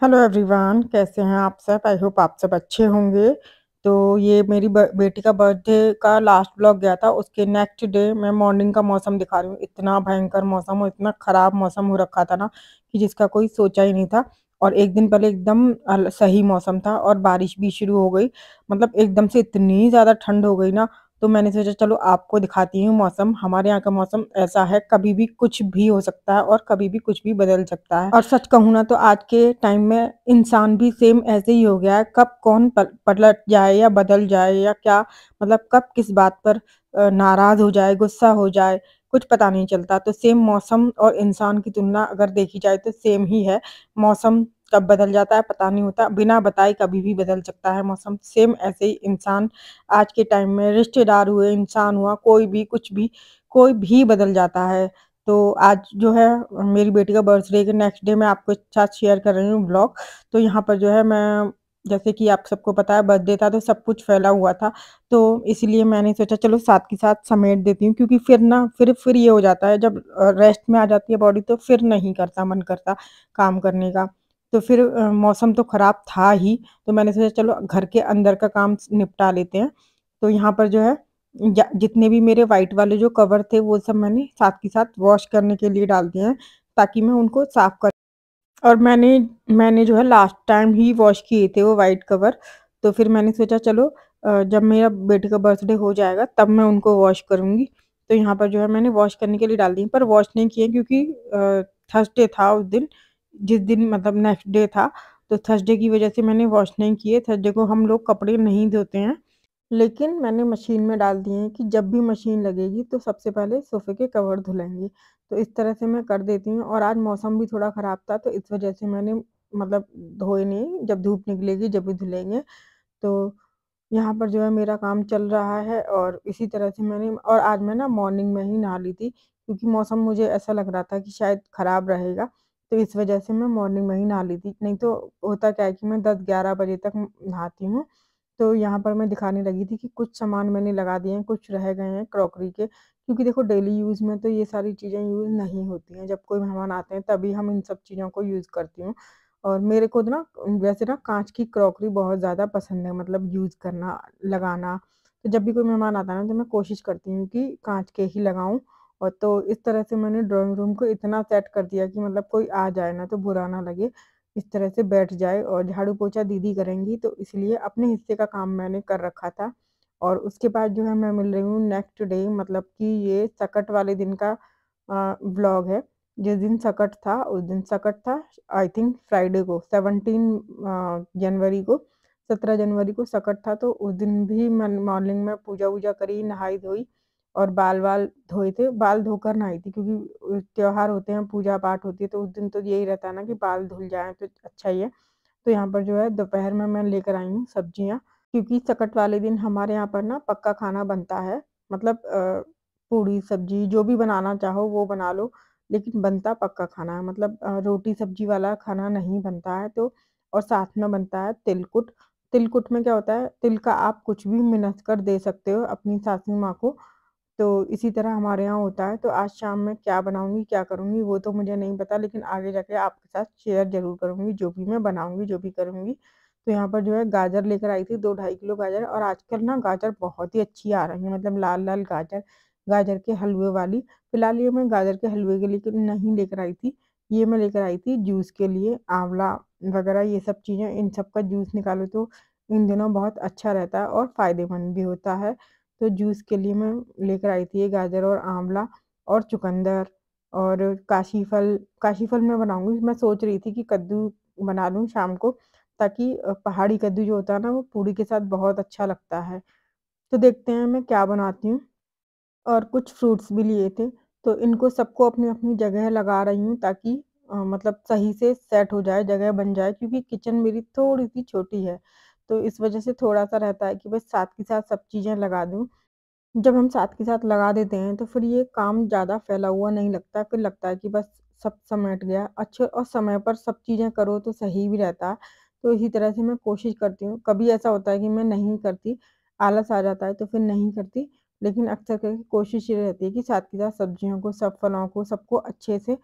Hello everyone, कैसे हैं आप सब? आई होप आप सब अच्छे होंगे। तो ये मेरी बेटी का बर्थडे का लास्ट व्लॉग गया था। उसके नेक्स्ट डे मैं मॉर्निंग का मौसम दिखा रही हूँ। इतना भयंकर मौसम और इतना ख़राब मौसम हो रखा था ना कि जिसका कोई सोचा ही नहीं था। और एक दिन पहले एकदम सही मौसम था और बारिश भी शुरू हो गई। मतलब एकदम से इतनी ज़्यादा ठंड हो गई ना, तो मैंने सोचा चलो आपको दिखाती हूँ मौसम। हमारे यहाँ का मौसम ऐसा है, कभी भी कुछ भी हो सकता है और कभी भी कुछ भी बदल सकता है। और सच कहूँ ना तो आज के टाइम में इंसान भी सेम ऐसे ही हो गया है। कब कौन पलट जाए या बदल जाए या क्या, मतलब कब किस बात पर नाराज हो जाए, गुस्सा हो जाए, कुछ पता नहीं चलता। तो सेम मौसम और इंसान की तुलना अगर देखी जाए तो सेम ही है। मौसम कब बदल जाता है पता नहीं होता, बिना बताए कभी भी बदल सकता है मौसम। सेम ऐसे ही इंसान आज के टाइम में, रिश्तेदार हुए, इंसान हुआ, कोई भी कुछ भी, कोई भी बदल जाता है। तो आज जो है मेरी बेटी का बर्थडे के नेक्स्ट डे मैं आपके साथ शेयर कर रही हूँ ब्लॉग। तो यहाँ पर जो है मैं, जैसे कि आप सबको पता है बर्थडे था तो सब कुछ फैला हुआ था। तो इसलिए मैंने सोचा चलो साथ के साथ समेट देती हूँ, क्योंकि फिर ना फिर ये हो जाता है जब रेस्ट में आ जाती है बॉडी, तो फिर नहीं करता, मन करता काम करने का। तो फिर मौसम तो ख़राब था ही, तो मैंने सोचा चलो घर के अंदर का काम निपटा लेते हैं। तो यहाँ पर जो है जितने भी मेरे वाइट वाले जो कवर थे वो सब मैंने साथ के साथ वॉश करने के लिए डाल दिए हैं, ताकि मैं उनको साफ कर। और मैंने मैंने जो है लास्ट टाइम ही वॉश किए थे वो वाइट कवर। तो फिर मैंने सोचा चलो जब मेरा बेटे का बर्थडे हो जाएगा तब मैं उनको वॉश करूँगी। तो यहाँ पर जो है मैंने वॉश करने के लिए डाल दी, पर वॉश नहीं किए क्योंकि थर्सडे था उस दिन, जिस दिन मतलब नेक्स्ट डे था। तो थर्सडे की वजह से मैंने वॉश नहीं किए। थर्सडे को हम लोग कपड़े नहीं धोते हैं। लेकिन मैंने मशीन में डाल दिए हैं कि जब भी मशीन लगेगी तो सबसे पहले सोफ़े के कवर धुलेंगे। तो इस तरह से मैं कर देती हूँ। और आज मौसम भी थोड़ा ख़राब था तो इस वजह से मैंने मतलब धोए नहीं, जब धूप निकलेगी जब भी धुलेंगे। तो यहाँ पर जो है मेरा काम चल रहा है और इसी तरह से मैंने, और आज मैं ना मॉर्निंग में ही नहा ली थी, क्योंकि मौसम मुझे ऐसा लग रहा था कि शायद ख़राब रहेगा। तो इस वजह से मैं मॉर्निंग में ही नहा ली थी। नहीं तो होता क्या है कि मैं 10-11 बजे तक नहाती हूँ। तो यहाँ पर मैं दिखाने लगी थी कि कुछ सामान मैंने लगा दिए हैं, कुछ रह गए हैं क्रॉकरी के, क्योंकि देखो डेली यूज़ में तो ये सारी चीज़ें यूज़ नहीं होती हैं। जब कोई मेहमान आते हैं तभी हम इन सब चीज़ों को यूज़ करती हूँ। और मेरे को तो ना वैसे ना काँच की क्रॉकरी बहुत ज़्यादा पसंद है, मतलब यूज़ करना, लगाना। तो जब भी कोई मेहमान आता है ना तो मैं कोशिश करती हूँ कि काँच के ही लगाऊँ। और तो इस तरह से मैंने ड्राइंग रूम को इतना सेट कर दिया कि मतलब कोई आ जाए ना तो बुरा ना लगे। इस तरह से बैठ जाए, और झाड़ू पोछा दीदी करेंगी तो इसलिए अपने हिस्से का काम मैंने कर रखा था। और उसके बाद जो है मैं मिल रही हूँ नेक्स्ट डे, मतलब कि ये सकट वाले दिन का व्लॉग है। जिस दिन सकट था उस दिन सकट था, आई थिंक फ्राइडे को 17 जनवरी को, 17 जनवरी को सकट था। तो उस दिन भी मैं मॉर्निंग में पूजा-वूजा करी, नहाई-धोई और बाल-वाल धोए थे। बाल धोकर नहाई थी क्योंकि त्योहार होते हैं, पूजा-पाठ होती है तो उस दिन तो यही रहता है ना कि बाल धुल जाएँ तो अच्छा ही है। तो यहाँ पर जो है दोपहर में मैं लेकर आई हूँ सब्जियाँ, क्योंकि सकट वाले दिन हमारे यहाँ पर ना पक्का खाना बनता है। मतलब पूड़ी, सब्जी जो भी बनाना चाहो वो बना लो, लेकिन बनता पक्का खाना है। मतलब रोटी सब्जी वाला खाना नहीं बनता है। तो और साथ में बनता है तिलकुट। तिलकुट में क्या होता है, तिल का आप कुछ भी मिनस कर दे सकते हो अपनी सासू माँ को। तो इसी तरह हमारे यहाँ होता है। तो आज शाम में क्या बनाऊँगी, क्या करूँगी वो तो मुझे नहीं पता, लेकिन आगे जाके आपके साथ शेयर ज़रूर करूँगी जो भी मैं बनाऊँगी, जो भी करूँगी। तो यहाँ पर जो है गाजर लेकर आई थी, 2 ढाई किलो गाजर। और आजकल ना गाजर बहुत ही अच्छी आ रही है, मतलब लाल-लाल गाजर, गाजर के हलवे वाली। फिलहाल ये मैं गाजर के हलवे के लिए नहीं लेकर आई थी, ये मैं लेकर आई थी जूस के लिए। आँवला वगैरह ये सब चीज़ें, इन सब का जूस निकालो तो इन दिनों बहुत अच्छा रहता है और फ़ायदेमंद भी होता है। तो जूस के लिए मैं लेकर आई थी ये गाजर और आँवला और चुकंदर और काशी फल। काशी फल मैं बनाऊँगी, मैं सोच रही थी कि कद्दू बना लूँ शाम को, ताकि पहाड़ी कद्दू जो होता है ना वो पूड़ी के साथ बहुत अच्छा लगता है। तो देखते हैं मैं क्या बनाती हूँ। और कुछ फ्रूट्स भी लिए थे, तो इनको सबको अपनी-अपनी जगह लगा रही हूँ, ताकि मतलब सही से सेट हो जाए, जगह बन जाए, क्योंकि किचन मेरी थोड़ी-सी छोटी है। तो इस वजह से थोड़ा-सा रहता है कि बस साथ के साथ सब चीज़ें लगा दूँ। जब हम साथ के साथ लगा देते हैं तो फिर ये काम ज़्यादा फैला हुआ नहीं लगता, फिर लगता है कि बस सब समेट गया। अच्छे और समय पर सब चीज़ें करो तो सही भी रहता है। तो इसी तरह से मैं कोशिश करती हूँ। कभी ऐसा होता है कि मैं नहीं करती, आलस आ जाता है तो फिर नहीं करती, लेकिन अक्सर करके कोशिश ये रहती है कि साथ के साथ सब्जियों को, सब फलों को, सबको अच्छे से,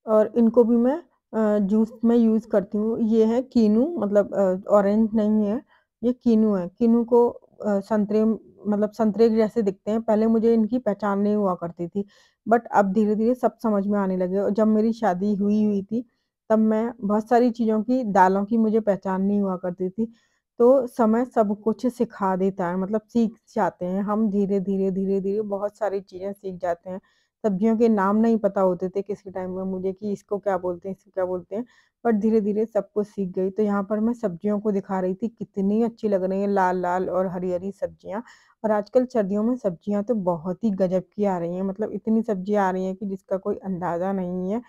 और इनको भी मैं जूस मैं यूज़ करती हूँ, ये है कीनू मतलब ऑरेंज नहीं है, ये कीनू है। कीनू को संतरे मतलब संतरे जैसे दिखते हैं, पहले मुझे इनकी पहचान नहीं हुआ करती थी, बट अब धीरे-धीरे सब समझ में आने लगे और जब मेरी शादी हुई हुई थी, तब मैं बहुत सारी चीज़ों की, दालों की मुझे पहचान नहीं हुआ करती थी। तो समय सब कुछ सिखा देता है, मतलब सीख जाते हैं हम धीरे-धीरे, धीरे-धीरे बहुत सारी चीज़ें सीख जाते हैं। सब्जियों के नाम नहीं पता होते थे किसी टाइम में मुझे कि इसको क्या बोलते हैं, इसको क्या बोलते हैं, बट धीरे-धीरे सब कुछ सीख गई। तो यहाँ पर मैं सब्जियों को दिखा रही थी, कितनी अच्छी लग रही हैं लाल-लाल और हरी-हरी सब्जियाँ। और आजकल सर्दियों में सब्जियाँ तो बहुत ही गज़ब की आ रही हैं, मतलब इतनी सब्जियाँ आ रही हैं कि जिसका कोई अंदाज़ा नहीं है।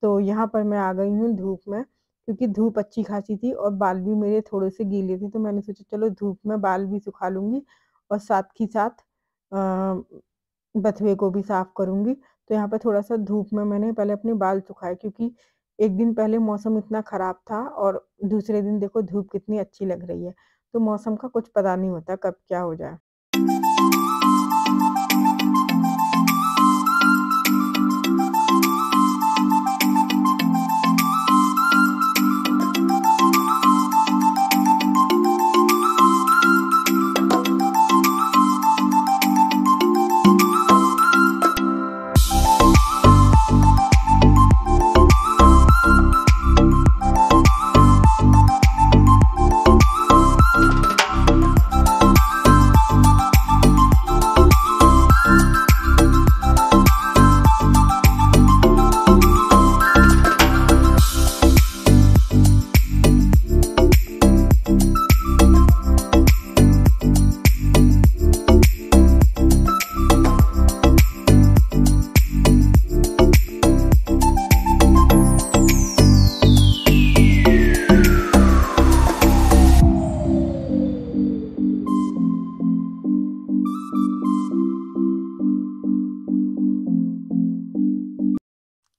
तो यहाँ पर मैं आ गई हूँ धूप में, क्योंकि धूप अच्छी खासी थी और बाल भी मेरे थोड़े-से गीले थे, तो मैंने सोचा चलो धूप में बाल भी सुखा लूँगी और साथ ही साथ अ, बथुए को भी साफ करूँगी। तो यहाँ पे थोड़ा-सा धूप में मैंने पहले अपने बाल सुखाए, क्योंकि 1 दिन पहले मौसम इतना ख़राब था और दूसरे दिन देखो धूप कितनी अच्छी लग रही है। तो मौसम का कुछ पता नहीं होता कब क्या हो जाए।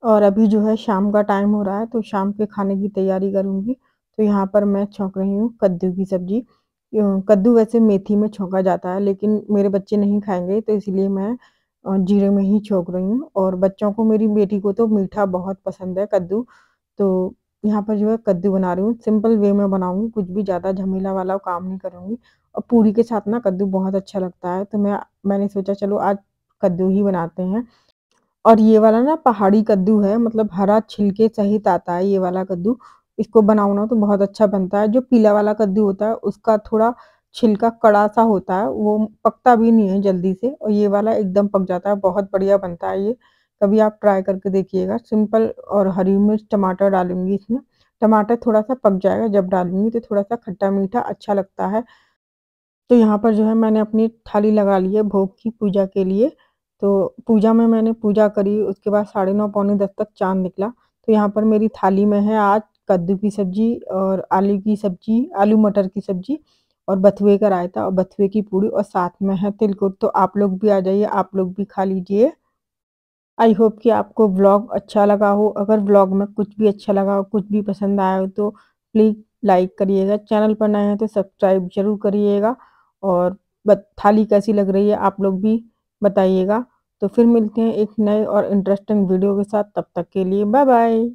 और अभी जो है शाम का टाइम हो रहा है, तो शाम के खाने की तैयारी करूँगी। तो यहाँ पर मैं छौंक रही हूँ कद्दू की सब्ज़ी। कद्दू वैसे मेथी में छौंका जाता है, लेकिन मेरे बच्चे नहीं खाएँगे, तो इसलिए मैं जीरे में ही छौंक रही हूँ। और बच्चों को, मेरी बेटी को तो मीठा बहुत पसंद है कद्दू, तो यहाँ पर जो है कद्दू बना रही हूँ। सिंपल वे में बनाऊँगी, कुछ भी ज़्यादा झमेला वाला काम नहीं करूँगी। और पूरी के साथ ना कद्दू बहुत अच्छा लगता है, तो मैंने सोचा चलो आज कद्दू ही बनाते हैं। और ये वाला ना पहाड़ी कद्दू है, मतलब हरा छिलके सहित आता है ये वाला कद्दू। इसको बनाओ ना तो बहुत अच्छा बनता है। जो पीला वाला कद्दू होता है उसका थोड़ा छिलका कड़ा-सा होता है, वो पकता भी नहीं है जल्दी से, और ये वाला एकदम पक जाता है, बहुत बढ़िया बनता है ये। कभी आप ट्राई करके देखिएगा। सिंपल, और हरी मिर्च, टमाटर डालूँगी इसमें। टमाटर थोड़ा-सा पक जाएगा जब डालूँगी, तो थोड़ा-सा खट्टा-मीठा अच्छा लगता है। तो यहाँ पर जो है मैंने अपनी थाली लगा ली है भोग की पूजा के लिए। तो पूजा में मैंने पूजा करी, उसके बाद साढ़े 9 पौने 10 तक चाँद निकला। तो यहाँ पर मेरी थाली में है आज कद्दू की सब्ज़ी और आलू की सब्ज़ी, आलू मटर की सब्ज़ी और बथुए का रायता और बथुए की पूड़ी, और साथ में है तिलकुट। तो आप लोग भी आ जाइए, आप लोग भी खा लीजिए। आई होप कि आपको व्लॉग अच्छा लगा हो। अगर व्लॉग में कुछ भी अच्छा लगा हो, कुछ भी पसंद आया हो, तो प्लीज़ लाइक करिएगा। चैनल पर नए हैं तो सब्सक्राइब ज़रूर करिएगा। और थाली कैसी लग रही है आप लोग भी बताइएगा। तो फिर मिलते हैं एक नए और इंटरेस्टिंग वीडियो के साथ, तब तक के लिए बाय बाय।